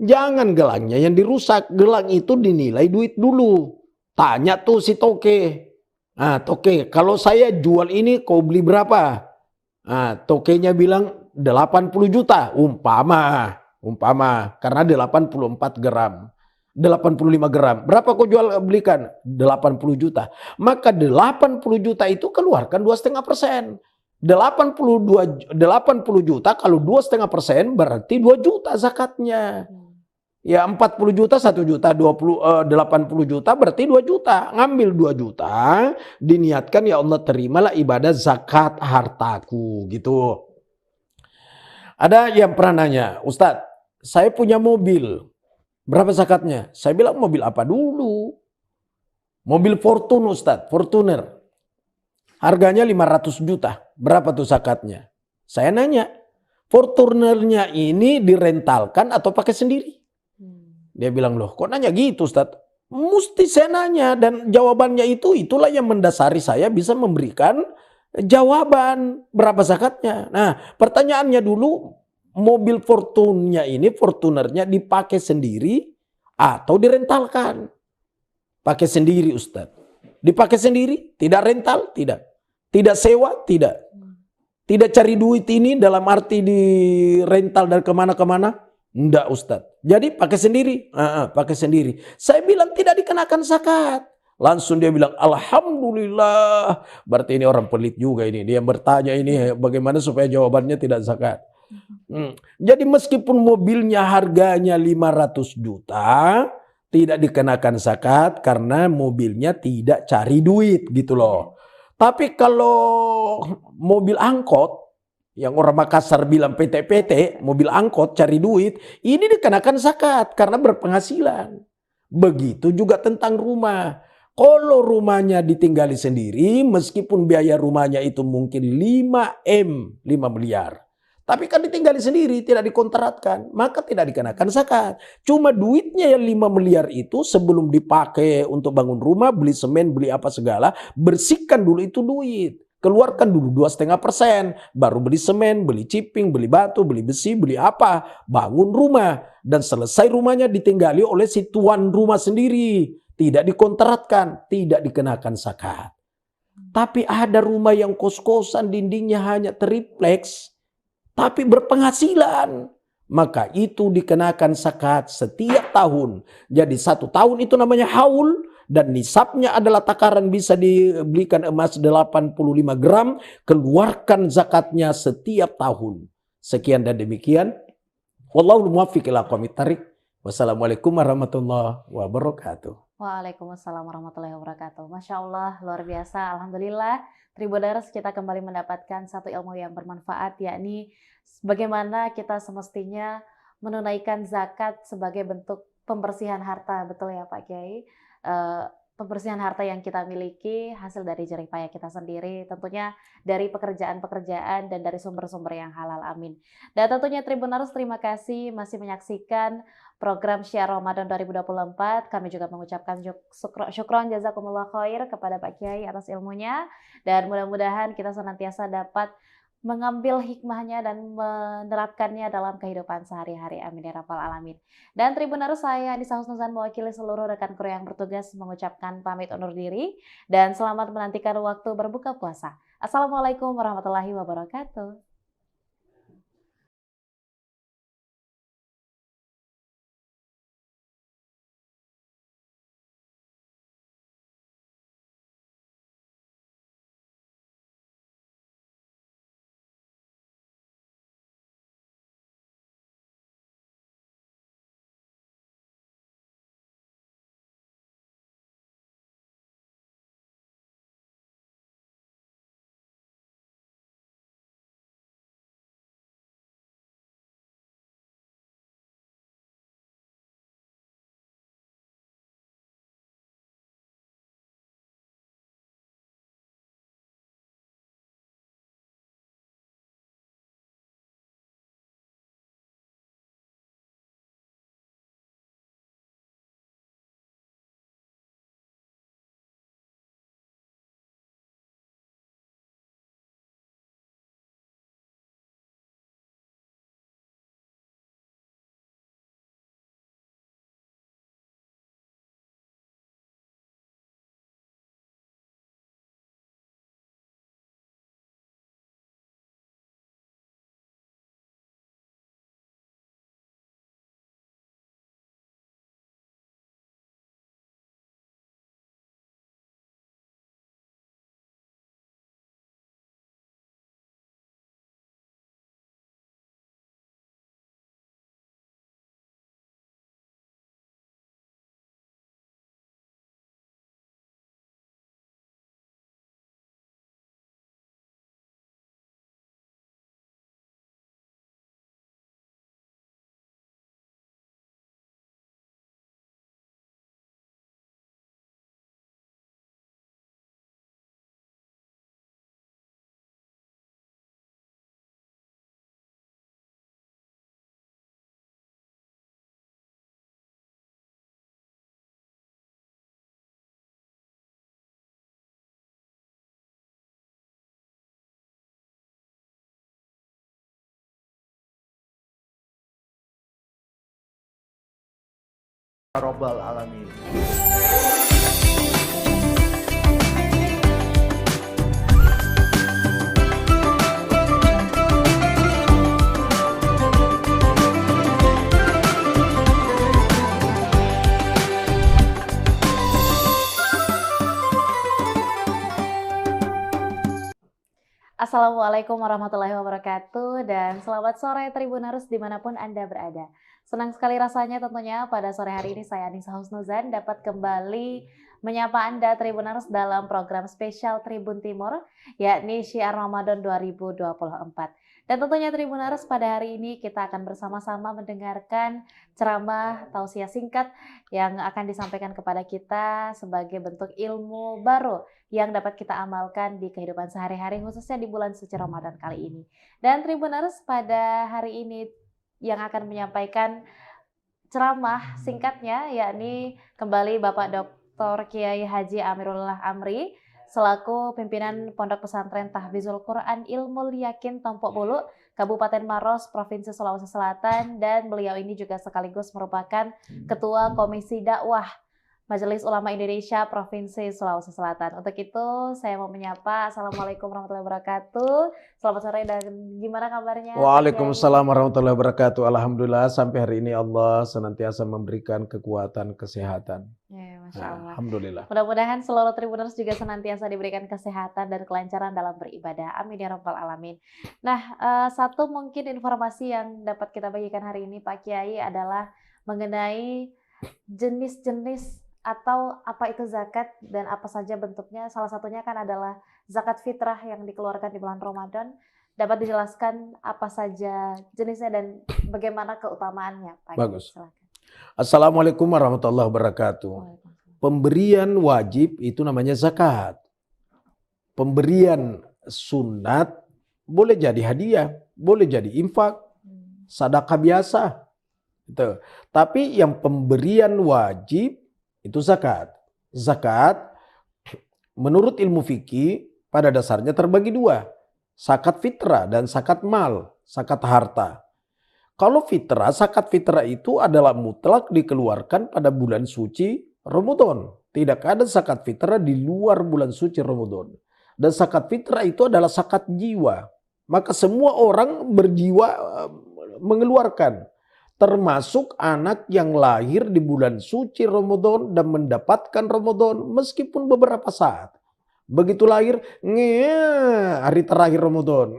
Jangan gelangnya yang dirusak, gelang itu dinilai duit dulu. Tanya tuh si toke. Toke, kalau saya jual ini kau beli berapa? Tokenya bilang 80 juta, umpama, karena 84 gram, 85 gram. Berapa kau jual belikan? 80 juta. Maka 80 juta itu keluarkan 2,5%. 80 juta kalau 2,5% berarti 2 juta zakatnya. Ya 40 juta 1 juta, 80 juta berarti 2 juta. Ngambil 2 juta, diniatkan ya Allah terimalah ibadah zakat hartaku gitu. Ada yang pernah nanya, Ustadz, saya punya mobil, berapa zakatnya? Saya bilang mobil apa dulu? Mobil Fortune Ustadz, Fortuner. Harganya 500 juta, berapa tuh zakatnya? Saya nanya, Fortunernya ini direntalkan atau pakai sendiri? Dia bilang, loh kok nanya gitu Ustadz? Mesti saya nanya dan jawabannya itulah yang mendasari saya bisa memberikan jawaban berapa zakatnya. Nah pertanyaannya dulu, mobil Fortunernya dipakai sendiri atau direntalkan? Pakai sendiri Ustadz. Dipakai sendiri? Tidak rental? Tidak. Tidak sewa? Tidak. Tidak cari duit ini dalam arti di rental dan kemana-kemana? Enggak Ustadz. Jadi pakai sendiri? Pakai sendiri. Saya bilang tidak dikenakan zakat. Langsung dia bilang alhamdulillah. Berarti ini orang pelit juga ini. Dia bertanya ini bagaimana supaya jawabannya tidak zakat. Jadi meskipun mobilnya harganya 500 juta. Tidak dikenakan zakat karena mobilnya tidak cari duit gitu loh. Tapi kalau mobil angkot Yang orang Makassar bilang PT-PT, mobil angkot cari duit, ini dikenakan zakat karena berpenghasilan. Begitu juga tentang rumah. Kalau rumahnya ditinggali sendiri, meskipun biaya rumahnya itu mungkin 5 miliar. Tapi kan ditinggali sendiri, tidak dikontrakkan, maka tidak dikenakan zakat. Cuma duitnya yang 5 miliar itu sebelum dipakai untuk bangun rumah, beli semen, beli apa segala, bersihkan dulu itu duit. Keluarkan dulu 2,5%, baru beli semen, beli ciping, beli batu, beli besi, beli apa, bangun rumah. Dan selesai rumahnya ditinggali oleh si tuan rumah sendiri. Tidak dikontrakkan, tidak dikenakan zakat. Tapi ada rumah yang kos-kosan dindingnya hanya tripleks, tapi berpenghasilan. Maka itu dikenakan zakat setiap tahun. Jadi 1 tahun itu namanya haul. Dan nisabnya adalah takaran bisa dibelikan emas 85 gram. Keluarkan zakatnya setiap tahun. Sekian dan demikian. Wallahul muwaffiq ila aqwamit thariq. Wassalamualaikum warahmatullahi wabarakatuh. Waalaikumsalam warahmatullahi wabarakatuh. Masya Allah, luar biasa. Alhamdulillah, Tribuners, kita kembali mendapatkan satu ilmu yang bermanfaat, yakni bagaimana kita semestinya menunaikan zakat sebagai bentuk pembersihan harta. Betul ya Pak Kiai? Pembersihan harta yang kita miliki hasil dari jerih payah kita sendiri, tentunya dari pekerjaan-pekerjaan dan dari sumber-sumber yang halal, amin. Dan tentunya Tribuners, terima kasih masih menyaksikan program Syiar Ramadan 2024. Kami juga mengucapkan syukron jazakumullah khair kepada Pak Kiai atas ilmunya, dan mudah-mudahan kita senantiasa dapat mengambil hikmahnya dan menerapkannya dalam kehidupan sehari-hari. Amin ya rabbal alamin. Dan Tribuners, saya Anissa Husnuzan mewakili seluruh rekan kru yang bertugas mengucapkan pamit undur diri dan selamat menantikan waktu berbuka puasa. Assalamualaikum warahmatullahi wabarakatuh. Rabbal alamin. Assalamualaikum warahmatullahi wabarakatuh dan selamat sore Tribuners dimanapun Anda berada. Senang sekali rasanya tentunya pada sore hari ini saya Anissa Husnuzan dapat kembali menyapa Anda Tribuners dalam program spesial Tribun Timur yakni Syiar Ramadan 2024. Dan tentunya Tribuners, pada hari ini kita akan bersama-sama mendengarkan ceramah tausiah singkat yang akan disampaikan kepada kita sebagai bentuk ilmu baru yang dapat kita amalkan di kehidupan sehari-hari, khususnya di bulan suci Ramadan kali ini. Dan Tribuners, pada hari ini yang akan menyampaikan ceramah singkatnya yakni kembali Bapak Dr. Kiai Haji Amirullah Amri selaku pimpinan Pondok Pesantren Tahfizul Quran Ilmul Yakin Tompok Bulu, Kabupaten Maros, Provinsi Sulawesi Selatan, dan beliau ini juga sekaligus merupakan Ketua Komisi Dakwah Majelis Ulama Indonesia Provinsi Sulawesi Selatan. Untuk itu saya mau menyapa, Assalamualaikum warahmatullahi wabarakatuh. Selamat sore dan gimana kabarnya? Waalaikumsalam warahmatullahi wabarakatuh. Alhamdulillah sampai hari ini Allah senantiasa memberikan kekuatan, kesehatan. Ya, Masya Allah. Alhamdulillah. Mudah-mudahan seluruh Tribuners juga senantiasa diberikan kesehatan dan kelancaran dalam beribadah. Amin ya rabbal alamin. Nah, satu mungkin informasi yang dapat kita bagikan hari ini Pak Kiai adalah mengenai jenis-jenis atau apa itu zakat dan apa saja bentuknya. Salah satunya kan adalah zakat fitrah yang dikeluarkan di bulan Ramadan. Dapat dijelaskan apa saja jenisnya dan bagaimana keutamaannya, Pak? Bagus. Silakan. Assalamualaikum warahmatullahi wabarakatuh. Pemberian wajib itu namanya zakat. Pemberian sunat boleh jadi hadiah, boleh jadi infak, sedekah biasa. Gitu. Tapi yang pemberian wajib itu zakat. Zakat menurut ilmu fikih pada dasarnya terbagi dua. Zakat fitrah dan zakat mal, zakat harta. Kalau fitrah, zakat fitrah itu adalah mutlak dikeluarkan pada bulan suci Ramadan. Tidak ada zakat fitrah di luar bulan suci Ramadan. Dan zakat fitrah itu adalah zakat jiwa. Maka semua orang berjiwa mengeluarkan. Termasuk anak yang lahir di bulan suci Ramadan dan mendapatkan Ramadan meskipun beberapa saat. Begitu lahir, hari terakhir Ramadan,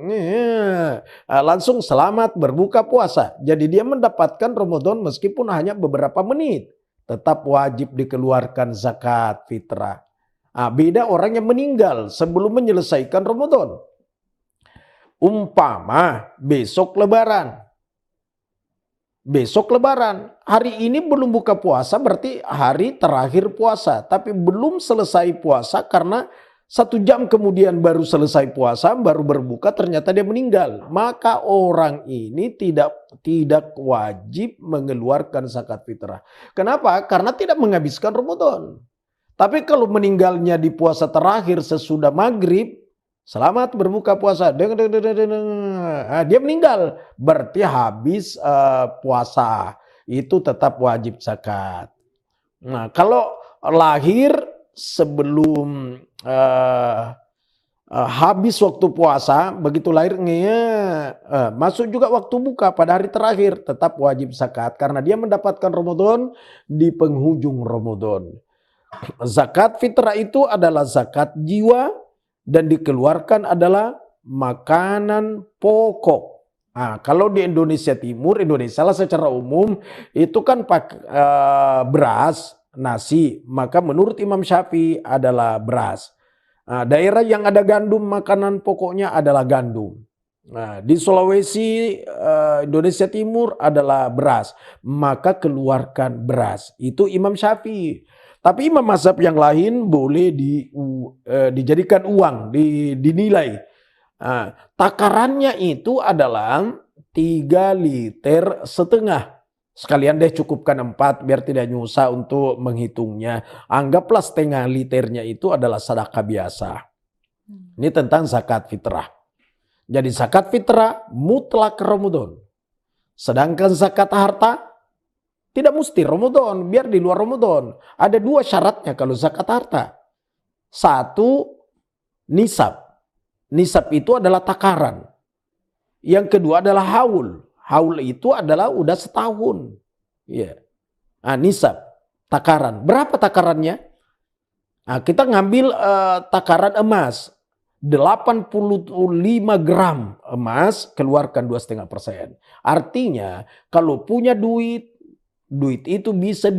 langsung selamat berbuka puasa. Jadi dia mendapatkan Ramadan meskipun hanya beberapa menit. Tetap wajib dikeluarkan zakat fitrah. Beda orang yang meninggal sebelum menyelesaikan Ramadan. Umpama besok Lebaran. Besok Lebaran, hari ini belum buka puasa berarti hari terakhir puasa. Tapi belum selesai puasa karena 1 jam kemudian baru selesai puasa, baru berbuka ternyata dia meninggal. Maka orang ini tidak wajib mengeluarkan zakat fitrah. Kenapa? Karena tidak menghabiskan Ramadan. Tapi kalau meninggalnya di puasa terakhir sesudah maghrib, selamat berbuka puasa. Dia meninggal. Berarti habis puasa. Itu tetap wajib zakat. Nah, kalau lahir sebelum habis waktu puasa, begitu lahirnya masuk juga waktu buka pada hari terakhir, tetap wajib zakat. Karena dia mendapatkan Ramadan di penghujung Ramadan. Zakat fitrah itu adalah zakat jiwa. Dan dikeluarkan adalah makanan pokok. Kalau di Indonesia Timur, Indonesia lah secara umum, itu kan beras, nasi. Maka menurut Imam Syafi'i adalah beras. Daerah yang ada gandum, makanan pokoknya adalah gandum. Di Sulawesi, Indonesia Timur adalah beras. Maka keluarkan beras. Itu Imam Syafi'i. Tapi imam mazhab yang lain boleh dijadikan uang, dinilai. Takarannya itu adalah 3,5 liter. Sekalian deh cukupkan 4 biar tidak nyusah untuk menghitungnya. Anggaplah 0,5 liternya itu adalah sedekah biasa. Ini tentang zakat fitrah. Jadi zakat fitrah mutlak Ramadan. Sedangkan zakat harta tidak mesti Ramadan, biar di luar Ramadan. Ada 2 syaratnya kalau zakat harta. 1, nisab. Nisab itu adalah takaran. Yang kedua adalah haul. Haul itu adalah udah setahun. Ya. Nisab, takaran. Berapa takarannya? Kita ngambil takaran emas. 85 gram emas, keluarkan 2,5%. Artinya kalau punya duit itu bisa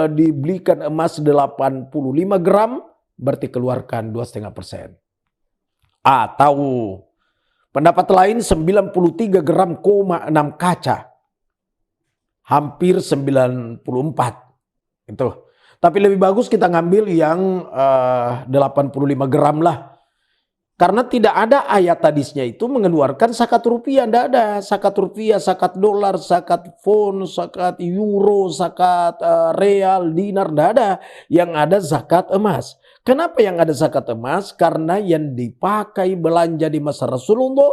dibelikan emas 85 gram, berarti keluarkan 2,5%. Atau Pendapat lain 93 gram, 6 kaca. Hampir 94. Itu. Tapi lebih bagus kita ngambil yang 85 gram lah. Karena tidak ada ayat hadisnya itu mengeluarkan zakat rupiah. Tidak ada zakat rupiah, zakat dolar, zakat pound, zakat euro, zakat real, dinar. Tidak ada. Yang ada zakat emas. Kenapa yang ada zakat emas? Karena yang dipakai belanja di masa Rasulullah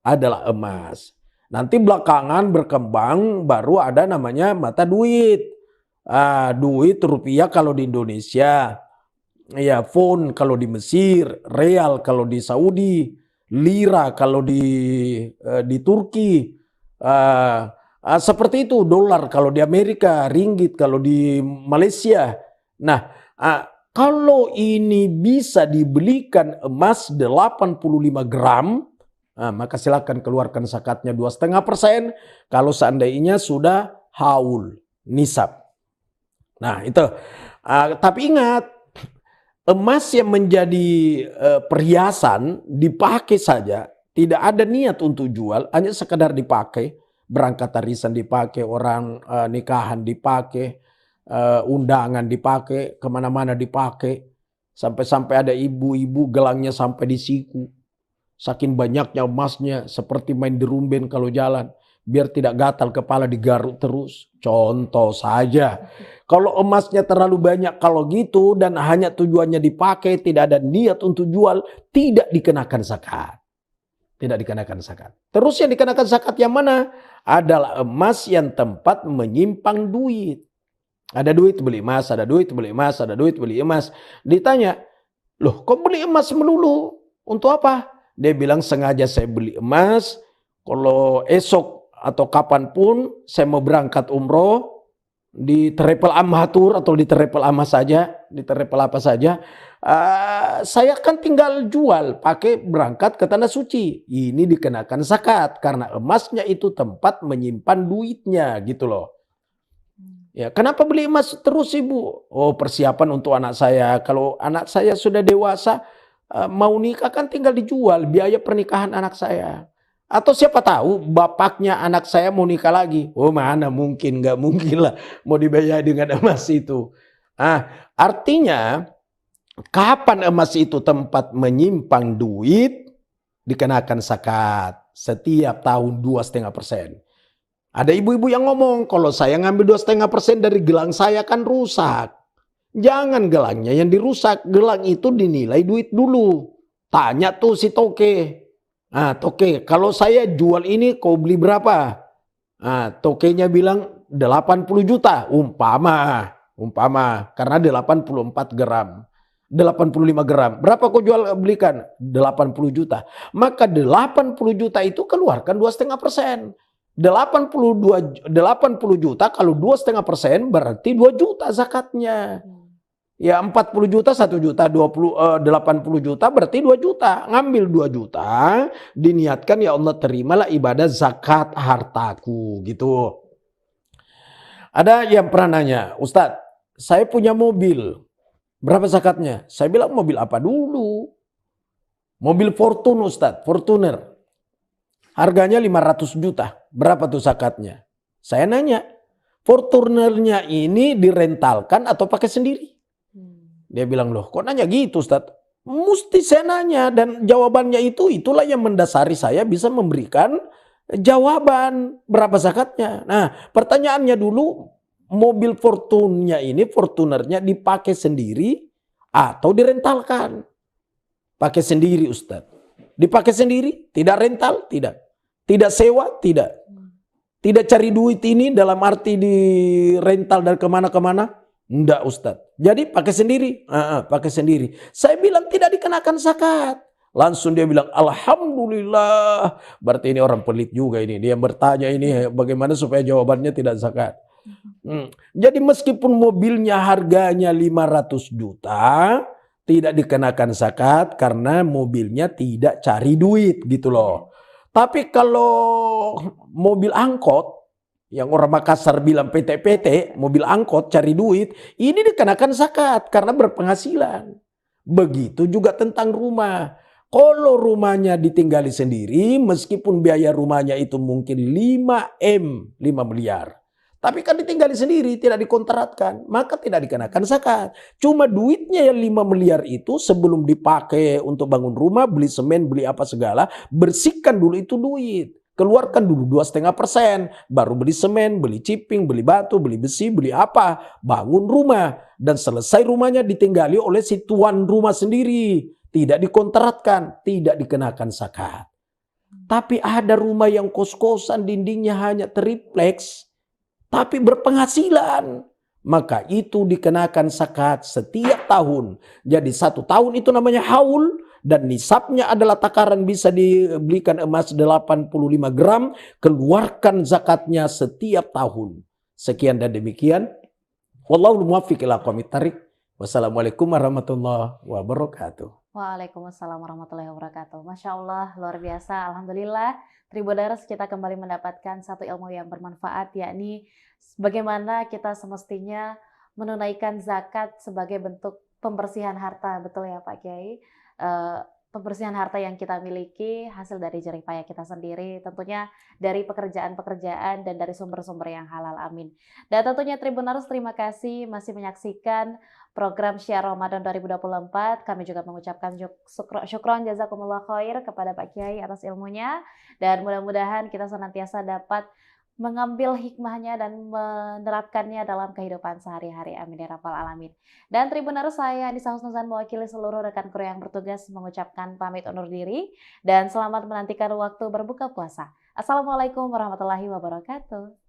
adalah emas. Nanti belakangan berkembang baru ada namanya mata duit. Duit rupiah kalau di Indonesia. Ya, pound kalau di Mesir, real kalau di Saudi, lira kalau di Turki. Seperti itu, dolar kalau di Amerika, ringgit kalau di Malaysia. Nah, kalau ini bisa dibelikan emas 85 gram, maka silakan keluarkan zakatnya 2,5% kalau seandainya sudah haul, nisab. Nah, itu. Tapi ingat, emas yang menjadi perhiasan dipakai saja, tidak ada niat untuk jual, hanya sekedar dipakai, berangkat arisan dipakai, orang nikahan dipakai, undangan dipakai, kemana-mana dipakai, sampai-sampai ada ibu-ibu gelangnya sampai di siku, saking banyaknya emasnya, seperti main derumben kalau jalan, biar tidak gatal kepala digaruk terus. Contoh saja. Kalau emasnya terlalu banyak kalau gitu dan hanya tujuannya dipakai, tidak ada niat untuk jual, tidak dikenakan zakat. Tidak dikenakan zakat. Terus yang dikenakan zakat yang mana? Adalah emas yang tempat menyimpang duit. Ada duit beli emas, ada duit beli emas, ada duit beli emas. Ditanya, loh kok beli emas melulu? Untuk apa? Dia bilang sengaja saya beli emas, kalau esok atau kapanpun saya mau berangkat umroh, di Terepel Amhatur atau di Terepel Amah saja, di Terepel apa saja, saya kan tinggal jual pakai berangkat ke tanah suci. Ini dikenakan zakat karena emasnya itu tempat menyimpan duitnya gitu loh. Ya, kenapa beli emas terus ibu? Oh, persiapan untuk anak saya. Kalau anak saya sudah dewasa, mau nikah kan tinggal dijual biaya pernikahan anak saya. Atau siapa tahu bapaknya anak saya mau nikah lagi. Oh mana mungkin, nggak mungkin lah mau dibayar dengan emas itu. Artinya kapan emas itu tempat menyimpang duit dikenakan zakat setiap tahun 2,5%. Ada ibu-ibu yang ngomong kalau saya ngambil 2,5% dari gelang saya kan rusak. Jangan gelangnya yang dirusak, gelang itu dinilai duit dulu. Tanya tuh si toke. Toke, kalau saya jual ini kau beli berapa? Tokenya bilang 80 juta, umpama, karena 84 gram, 85 gram. Berapa kau jual belikan? 80 juta. Maka 80 juta itu keluarkan 2,5%. 80 juta kalau 2,5% berarti 2 juta zakatnya. Ya 40 juta 1 juta 80 juta berarti 2 juta. Ngambil 2 juta diniatkan ya Allah terimalah ibadah zakat hartaku gitu. Ada yang pernah nanya, Ustadz saya punya mobil, berapa zakatnya? Saya bilang mobil apa dulu? Mobil Fortune Ustadz, Fortuner. Harganya 500 juta. Berapa tuh zakatnya? Saya nanya, Fortunernya ini direntalkan atau pakai sendiri? Dia bilang, loh kok nanya gitu Ustadz? Mesti saya nanya dan jawabannya itulah yang mendasari saya bisa memberikan jawaban berapa zakatnya. Nah pertanyaannya dulu, mobil Fortunernya dipakai sendiri atau direntalkan? Pakai sendiri Ustadz. Dipakai sendiri? Tidak rental? Tidak. Tidak sewa? Tidak. Tidak cari duit ini dalam arti di rental dan kemana-kemana? Enggak Ustadz. Jadi pakai sendiri? Pakai sendiri. Saya bilang tidak dikenakan zakat. Langsung dia bilang alhamdulillah. Berarti ini orang pelit juga ini. Dia bertanya ini bagaimana supaya jawabannya tidak zakat. Jadi meskipun mobilnya harganya 500 juta. Tidak dikenakan zakat karena mobilnya tidak cari duit gitu loh. Tapi kalau mobil angkot, yang orang Makassar bilang PT-PT, mobil angkot cari duit, ini dikenakan zakat karena berpenghasilan. Begitu juga tentang rumah. Kalau rumahnya ditinggali sendiri, meskipun biaya rumahnya itu mungkin 5 miliar. Tapi kan ditinggali sendiri, tidak dikontrakkan, maka tidak dikenakan zakat. Cuma duitnya yang 5 miliar itu sebelum dipakai untuk bangun rumah, beli semen, beli apa segala, bersihkan dulu itu duit. Keluarkan dulu 2,5%, baru beli semen, beli ciping, beli batu, beli besi, beli apa, bangun rumah. Dan selesai rumahnya ditinggali oleh si tuan rumah sendiri. Tidak dikontrakkan, tidak dikenakan zakat. Tapi ada rumah yang kos-kosan dindingnya hanya tripleks, tapi berpenghasilan. Maka itu dikenakan zakat setiap tahun. Jadi 1 tahun itu namanya haul. Dan nisabnya adalah takaran bisa dibelikan emas 85 gram. Keluarkan zakatnya setiap tahun. Sekian dan demikian. Wallahul muwaffiq ila aqwamit thariq. Wassalamualaikum warahmatullahi wabarakatuh. Waalaikumsalam warahmatullahi wabarakatuh. Masya Allah, luar biasa. Alhamdulillah, Tribuners kita kembali mendapatkan satu ilmu yang bermanfaat, yakni bagaimana kita semestinya menunaikan zakat sebagai bentuk pembersihan harta. Betul ya Pak Kiai? Pembersihan harta yang kita miliki hasil dari jerih payah kita sendiri, tentunya dari pekerjaan-pekerjaan dan dari sumber-sumber yang halal, amin. Dan tentunya Tribuners, terima kasih masih menyaksikan program Syiar Ramadan 2024. Kami juga mengucapkan syukron jazakumullah khair kepada Pak Kiai atas ilmunya, dan mudah-mudahan kita senantiasa dapat mengambil hikmahnya dan menerapkannya dalam kehidupan sehari-hari, amin ya rabbal alamin. Dan Tribuners, saya Anissa Husnuzan mewakili seluruh rekan kru yang bertugas mengucapkan pamit undur diri dan selamat menantikan waktu berbuka puasa. Assalamualaikum warahmatullahi wabarakatuh.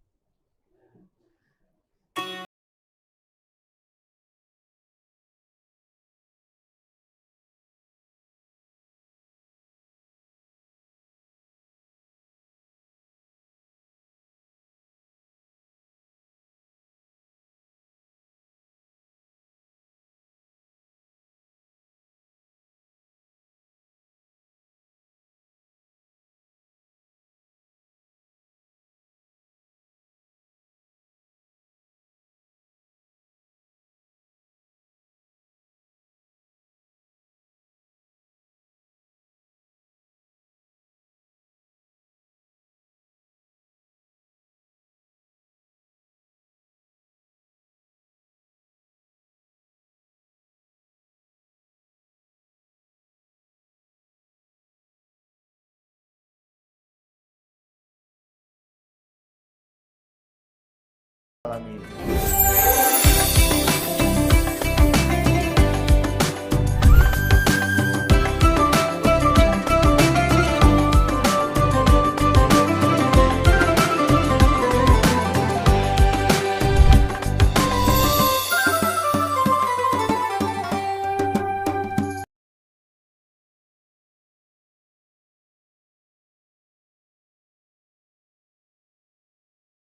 Alamin.